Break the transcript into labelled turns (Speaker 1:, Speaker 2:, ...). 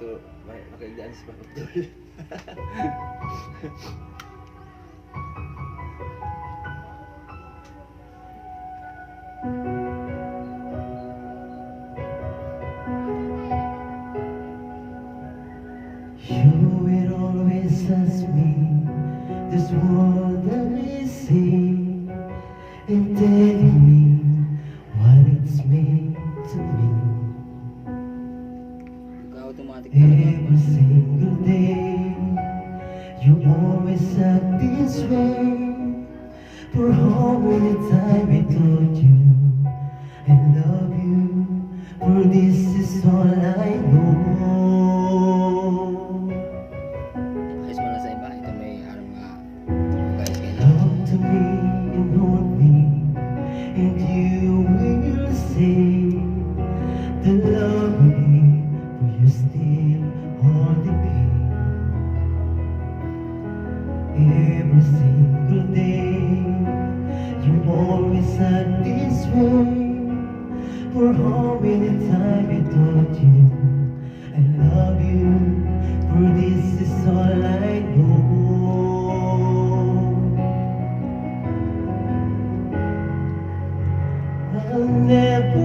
Speaker 1: So, makaigdaan sa pagpapatuloy.
Speaker 2: You will always ask me this world that we see, and telling me what it's meant to me.
Speaker 3: Automatic talaga.
Speaker 2: Every single day, you always act this way. For how many times I told you I love you, for this is all I know.
Speaker 3: Ayos mo na sa iba. Ito may harap nga. Guys, kaya
Speaker 2: Talk to me and hold me, and you will say the love me, for you still hold the pain. Every single day, you always act this way. For how many times I told you I love you, for this is all I know. I'll never